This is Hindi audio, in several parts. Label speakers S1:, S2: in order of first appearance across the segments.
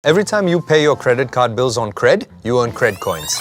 S1: Every time you pay your credit card bills on Cred, you earn Cred coins.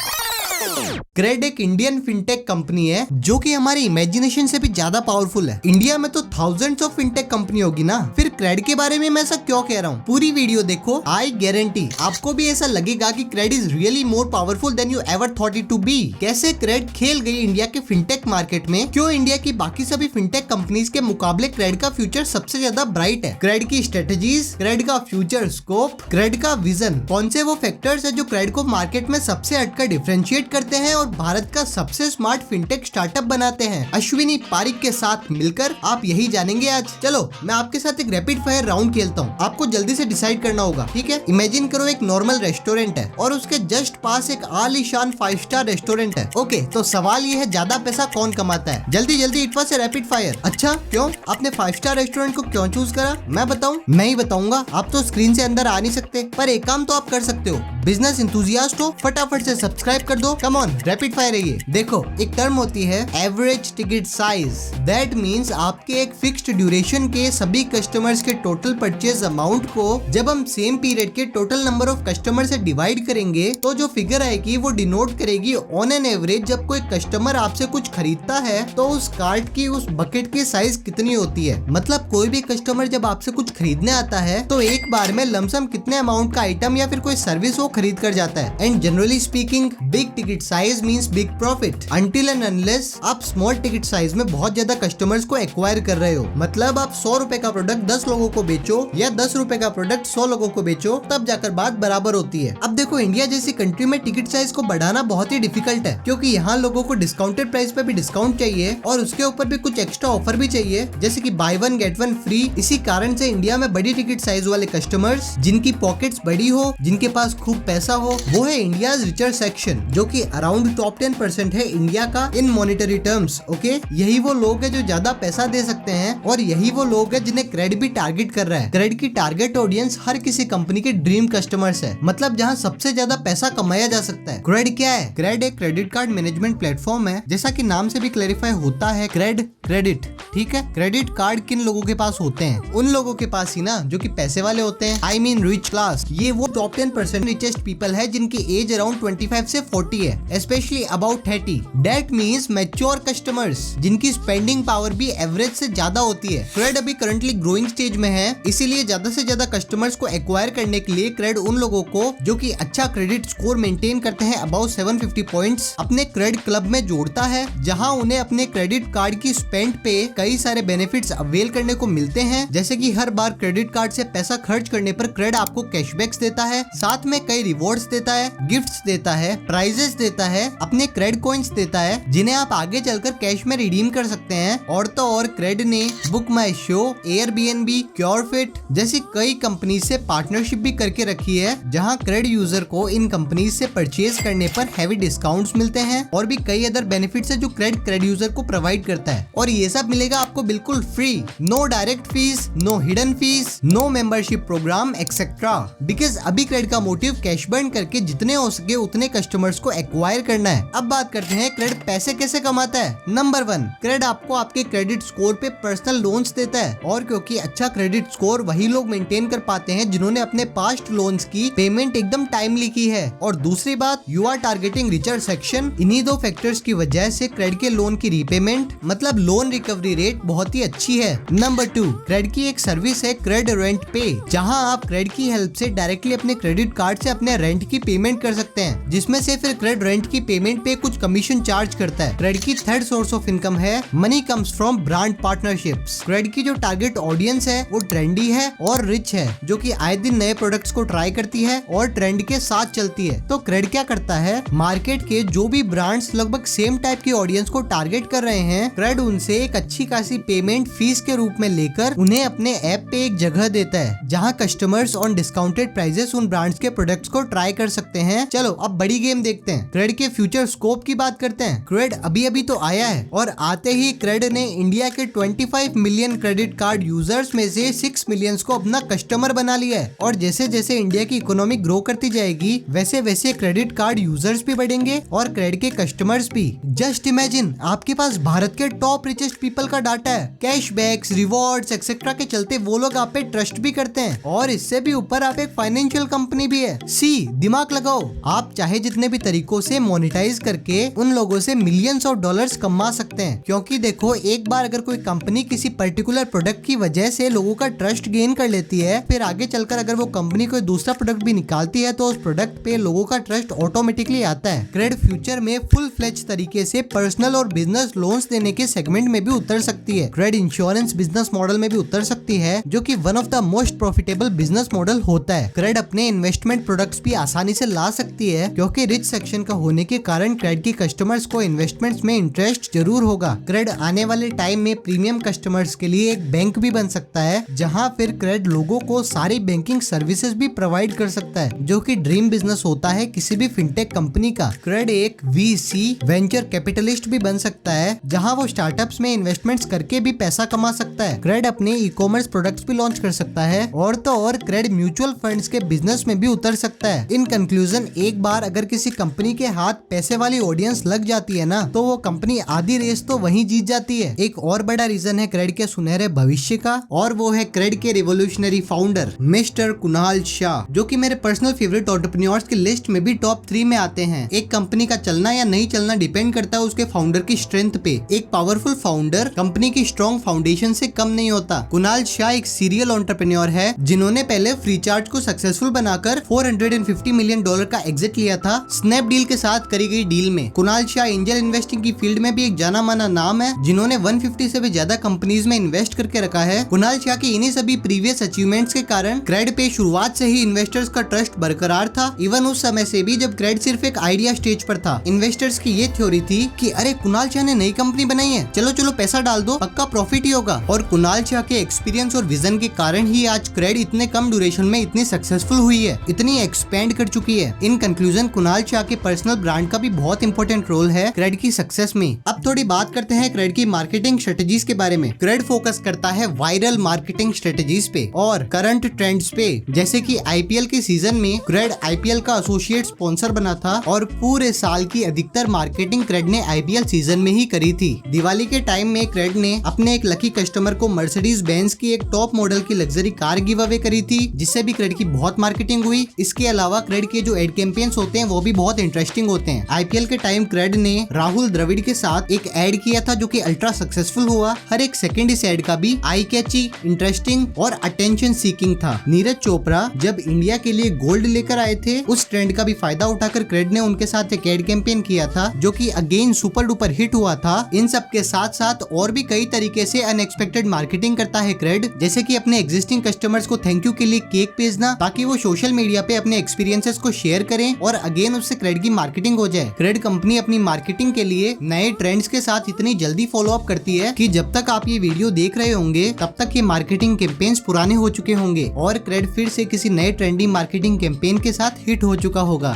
S2: Cred एक इंडियन फिनटेक कंपनी है जो कि हमारे इमेजिनेशन से भी ज्यादा पावरफुल है। इंडिया में तो थाउजेंड्स ऑफ फिनटेक कंपनी होगी ना, फिर क्रेड के बारे में मैं ऐसा क्यों कह रहा हूँ? पूरी वीडियो देखो, आई गारंटी आपको भी ऐसा लगेगा कि Cred is really more powerful than you ever thought it to be. कैसे क्रेड खेल गई इंडिया के फिनटेक मार्केट में, क्यों इंडिया की बाकी सभी फिनटेक कंपनीज के मुकाबले क्रेड का फ्यूचर सबसे ज्यादा ब्राइट है, क्रेड की स्ट्रेटेजीज, क्रेड का फ्यूचर स्कोप, क्रेड का विजन, कौन से वो फैक्टर्स है जो क्रेड को मार्केट में सबसे हटकर डिफरेंशिएट करते हैं और भारत का सबसे स्मार्ट फिनटेक स्टार्टअप बनाते हैं। अश्विनी पारिक के साथ मिलकर आप यही जानेंगे आज। चलो मैं आपके साथ एक रैपिड फायर राउंड खेलता हूँ, आपको जल्दी से डिसाइड करना होगा, ठीक है? इमेजिन करो एक नॉर्मल रेस्टोरेंट है और उसके जस्ट पास एक आलीशान 5 स्टार रेस्टोरेंट है। ओके, तो सवाल ये है, ज्यादा पैसा कौन कमाता है? जल्दी जल्दी, it was a rapid fire. अच्छा, क्यों आपने 5 स्टार रेस्टोरेंट को क्यों चूज करा? मैं बताऊं? मैं ही बताऊंगा। आप तो स्क्रीन से अंदर आ नहीं सकते, पर एक काम तो आप कर सकते हो। बिजनेस इंथुजियास्ट हो, फटाफट से सब्सक्राइब कर दो। कम ऑन, रैपिड फायर है ये। देखो, एक टर्म होती है average ticket size. That means आपके एक फिक्स्ड ड्यूरेशन के सभी कस्टमर्स के टोटल परचेज अमाउंट को जब हम सेम पीरियड के टोटल नंबर ऑफ कस्टमर से डिवाइड करेंगे तो जो फिगर आएगी वो डिनोट करेगी ऑन एन एवरेज जब कोई कस्टमर आपसे कुछ खरीदता है तो उस कार्ट की, उस बकेट की साइज कितनी होती है। मतलब कोई भी कस्टमर जब आपसे कुछ खरीदने आता है तो एक बार में लमसम कितने अमाउंट का आइटम या फिर कोई सर्विस वो खरीद कर जाता है। And generally speaking, big ticket size means big profit until and unless आप स्मॉल टिकट साइज में बहुत ज्यादा कस्टमर्स को एक्वायर कर रहे हो। मतलब आप 100 रुपए का प्रोडक्ट 10 लोगों को बेचो या 10 रुपए का प्रोडक्ट 100 लोगों को बेचो, तब जाकर बात बराबर होती है। अब देखो, इंडिया जैसी कंट्री में टिकट साइज को बढ़ाना बहुत ही डिफिकल्ट है क्योंकि यहाँ लोगों को डिस्काउंटेड प्राइस पे भी डिस्काउंट चाहिए और उसके ऊपर भी कुछ एक्स्ट्रा ऑफर भी चाहिए, जैसे कि by one get one free. इसी कारण से इंडिया में बड़ी टिकट साइज वाले कस्टमर्स, जिनकी पॉकेट्स बड़ी हो, जिनके पास खूब पैसा हो, वो है इंडियाज रिचर सेक्शन, जो कि अराउंड टॉप 10% है इंडिया का इन मॉनेटरी टर्म्स। ओके, यही वो लोग हैं जो ज्यादा पैसा दे सकते हैं और यही वो लोग हैं जिन्हें क्रेड भी टारगेट कर रहा है। क्रेड की टारगेट ऑडियंस हर किसी कंपनी के ड्रीम कस्टमर्स है, मतलब जहां सबसे ज्यादा पैसा कमाया जा सकता है। क्रेड क्या है? क्रेड एक क्रेडिट कार्ड मैनेजमेंट प्लेटफॉर्म है, जैसा कि नाम से भी क्लैरिफाई होता है, क्रेड क्रेडिट, ठीक है? क्रेडिट कार्ड किन लोगों के पास होते हैं? उन लोगों के पास ही ना जो कि पैसे वाले होते हैं, आई मीन रिच क्लास। ये वो टॉप 10% रिचेस्ट पीपल है जिनकी एज अराउंड 25 से 40 है, specially about 30। That means mature customers जिनकी स्पेंडिंग पावर भी एवरेज से ज्यादा होती है। क्रेड अभी करंटली ग्रोइंग स्टेज में है, इसीलिए ज्यादा से ज्यादा कस्टमर्स को एक्वायर करने के लिए क्रेड उन लोगों को जो कि अच्छा क्रेडिट स्कोर मेंटेन करते हैं अबाउट 750 पॉइंट्स अपने क्रेड क्लब में जोड़ता है, जहां उन्हें अपने क्रेडिट कार्ड की स्पेंड पे कई सारे बेनिफिट्स अवेल करने को मिलते हैं, जैसे कि हर बार क्रेडिट कार्ड से पैसा खर्च करने पर क्रेड आपको कैशबैक्स देता है, साथ में कई रिवॉर्ड्स देता है, गिफ्ट्स देता है, प्राइजेस देता है, अपने क्रेड कॉइन्स देता है जिन्हें आप आगे चलकर कैश में रिडीम कर सकते हैं। और तो और क्रेड ने बुक माई शो, एयरबीएनबी, क्योरफिट जैसी कई कंपनी से पार्टनरशिप भी करके रखी है, जहां क्रेड यूजर को इन कंपनी से परचेज करने पर हैवी डिस्काउंट्स मिलते हैं और भी कई अदर बेनिफिट्स है जो क्रेड यूजर को प्रोवाइड करता है। और ये सब मिलेगा आपको बिल्कुल free, no direct fees, no hidden fees, no membership program etcetera. Because अभी क्रेड का मोटिव कैश बर्न करके जितने हो सके उतने कस्टमर्स को एक्वायर करना है। अब बात करते हैं क्रेड पैसे कैसे कमाता है। नंबर 1, क्रेड आपको आपके क्रेडिट स्कोर पे पर्सनल लोन्स देता है, और क्योंकि अच्छा क्रेडिट स्कोर वही लोग मेंटेन कर पाते हैं जिन्होंने अपने पास्ट लोन्स की पेमेंट एकदम टाइमली की है। और दूसरी बात, you are targeting richer section. इन्हीं दो फैक्टर्स की वजह से क्रेड के लोन की रीपेमेंट मतलब लोन रिकवरी रेट बहुत ही अच्छी है। नंबर 2, क्रेड की एक सर्विस है क्रेड रेंट पे, जहां आप क्रेड की हेल्प से डायरेक्टली अपने क्रेडिट कार्ड से अपने रेंट की पेमेंट कर सकते हैं, जिसमें से फिर क्रेड रेंट की पेमेंट पे कुछ कमीशन चार्ज करता है। क्रेड की थर्ड सोर्स ऑफ इनकम है money comes from brand partnerships. Cred की जो टारगेट ऑडियंस है वो ट्रेंडी है और रिच है, जो कि आए दिन नए प्रोडक्ट्स को ट्राई करती है और ट्रेंड के साथ चलती है। तो क्रेड क्या करता है, मार्केट के जो भी ब्रांड्स लगभग सेम टाइप की ऑडियंस को टारगेट कर रहे हैं, क्रेड उनसे एक अच्छी खासी पेमेंट फीस के रूप में लेकर उन्हें अपने ऐप पे एक जगह देता है, जहां कस्टमर्स ऑन डिस्काउंटेड प्राइसेस उन ब्रांड्स के प्रोडक्ट्स को ट्राई कर सकते हैं। चलो चलो अब बड़ी गेम देखते हैं। क्रेड के फ्यूचर स्कोप की बात करते हैं। क्रेड अभी अभी तो आया है और आते ही क्रेड ने इंडिया के 25 मिलियन क्रेडिट कार्ड यूजर्स में से 6 मिलियंस को अपना कस्टमर बना लिया है। और जैसे जैसे इंडिया की इकोनॉमी ग्रो करती जाएगी वैसे वैसे क्रेडिट कार्ड यूजर्स भी बढ़ेंगे और क्रेड के कस्टमर्स भी। जस्ट इमेजिन आपके पास भारत के टॉप रिचेस्ट पीपल का डाटा है, कैशबैक्स, रिवॉर्ड्स एक्सेट्रा के चलते वो लोग आप पे ट्रस्ट भी करते हैं और इससे भी ऊपर आप एक फाइनेंशियल कंपनी भी है। सी दिमाग लगाओ, आप चाहे जितने भी तरीकों से मोनेटाइज करके उन लोगों से मिलियंस ऑफ डॉलर्स कमा सकते हैं। क्योंकि देखो एक बार अगर कोई कंपनी किसी पर्टिकुलर प्रोडक्ट की वजह से लोगों का ट्रस्ट गेन कर लेती है, फिर आगे चलकर अगर वो कंपनी कोई दूसरा प्रोडक्ट भी निकालती है तो उस प्रोडक्ट पे लोगों का ट्रस्ट ऑटोमेटिकली आता है। क्रेड फ्यूचर में फुल फ्लेज तरीके से पर्सनल और बिजनेस लोन्स देने के सेगमेंट में भी उतर सकती है। क्रेड इंश्योरेंस बिजनेस मॉडल में भी उतर सकती है जो कि one of the most profitable business model होता है। क्रेड अपने इन्वेस्टमेंट प्रोडक्ट्स भी आसानी से ला सकती है क्योंकि रिच सेक्शन का होने के कारण क्रेड की कस्टमर्स को इन्वेस्टमेंट्स में इंटरेस्ट जरूर होगा। क्रेड आने वाले टाइम में प्रीमियम कस्टमर्स के लिए एक बैंक भी बन सकता है जहां फिर क्रेड लोगों को सारी बैंकिंग सर्विसेज भी प्रोवाइड कर सकता है जो कि ड्रीम बिजनेस होता है किसी भी फिनटेक कंपनी का। क्रेड एक VC वेंचर कैपिटलिस्ट भी बन सकता है जहां वो स्टार्टअप्स में इन्वेस्टमेंट्स करके भी पैसा कमा सकता है। क्रेड अपने ई-कॉमर्स प्रोडक्ट्स भी लॉन्च कर सकता है और तो और क्रेड म्यूचुअल फंड्स के बिजनेस में भी उतर सकता है। इन कंक्लूजन एक बार अगर किसी कंपनी के हाथ पैसे वाली ऑडियंस लग जाती है ना तो वो कंपनी आधी रेस तो वहीं जीत जाती है। एक और बड़ा रीजन है क्रेड के सुनहरे भविष्य का और वो है क्रेड के revolutionary founder mister Kunal Shah जो कि मेरे पर्सनल फेवरेट एंटरप्रेन्योर्स की लिस्ट में भी टॉप 3 में आते हैं। एक कंपनी का चलना या नहीं चलना डिपेंड करता है उसके फाउंडर की स्ट्रेंथ पे। एक पावरफुल फाउंडर कंपनी की स्ट्रॉन्ग फाउंडेशन से कम नहीं होता। कुणाल शाह एक सीरियल एंटरप्रेन्योर है जिन्होंने पहले फ्रीचार्ज को सक्सेसफुल बनाकर $450 मिलियन का एग्जिट लिया था स्नैपडील के साथ करी गई डील में। कुणाल शाह एंजल इन्वेस्टिंग की फील्ड में भी एक जाना माना नाम है जिन्होंने 150 से भी ज्यादा कंपनीज में इन्वेस्ट करके रखा है। कुणाल शाह के इन्हीं सभी प्रीवियस अचीवमेंट्स के कारण क्रेड पे शुरुआत से ही इन्वेस्टर्स का ट्रस्ट बरकरार था। इवन उस समय से भी जब क्रेड सिर्फ एक आइडिया स्टेज पर था। इन्वेस्टर्स की ये थ्योरी थी कि अरे कुणाल शाह ने नई कंपनी बनाई है, चलो चलो पैसा डाल दो, पक्का प्रॉफिट ही होगा। और कुणाल शाह के एक्सपीरियंस और विजन के कारण ही आज क्रेड इतने कम ड्यूरेशन में इतनी सक्सेसफुल हुई है, इतनी एक्सपेंड कर चुकी है। इन कंक्लूजन कुणाल शाह के पर्सनल ब्रांड का भी बहुत इंपॉर्टेंट रोल है क्रेड की सक्सेस में। अब थोड़ी बात करते हैं क्रेड की मार्केटिंग स्ट्रेटेजीज के बारे में। क्रेड फोकस करता है वायरल मार्केटिंग स्ट्रेटेजीज पे और करंट ट्रेंड्स पे। जैसे कि IPL के सीजन में क्रेड IPL का एसोसिएट स्पॉन्सर बना था और पूरे साल की अधिकतर मार्केटिंग क्रेड ने IPL सीजन में ही करी थी। दिवाली के टाइम में क्रेड ने अपने एक लकी कस्टमर को मर्सिडीज बेंज की एक टॉप मॉडल की लग्जरी कार गिव अवे करी थी जिससे भी क्रेड की बहुत मार्केटिंग हुई। इसके अलावा क्रेड के जो एड कैंपेन्स होते हैं वो भी बहुत इंटरेस्टिंग होते हैं। IPL के टाइम क्रेड ने राहुल द्रविड़ के साथ एक एड किया था जो कि अल्ट्रा सक्सेसफुल हुआ। हर एक सेकंड इस एड का भी आई कैची, इंटरेस्टिंग और अटेंशन सीकिंग था। नीरज चोपड़ा जब इंडिया के लिए गोल्ड लेकर आए थे उस ट्रेंड का भी फायदा उठाकर क्रेड ने उनके साथ एक एड कैंपेन किया था जो कि अगेन सुपर डुपर हिट हुआ था। इन सब के साथ साथ और भी कई तरीके से अनएक्सपेक्टेड मार्केटिंग करता है क्रेड, जैसे कि अपने एग्जिस्टिंग कस्टमर्स को थैंक यू के लिए केक भेजना ताकि वो सोशल मीडिया पे अपने एक्सपीरियंसेस को शेयर करें और अगेन उससे क्रेड की मार्केटिंग हो जाए। क्रेड कंपनी अपनी मार्केटिंग के लिए नए ट्रेंड्स के साथ इतनी जल्दी फॉलो अप करती है कि जब तक आप ये वीडियो देख रहे होंगे तब तक ये मार्केटिंग कैंपेन्स पुराने हो चुके होंगे और क्रेड फिर से किसी नए ट्रेंडी मार्केटिंग कैंपेन के साथ हिट हो चुका होगा।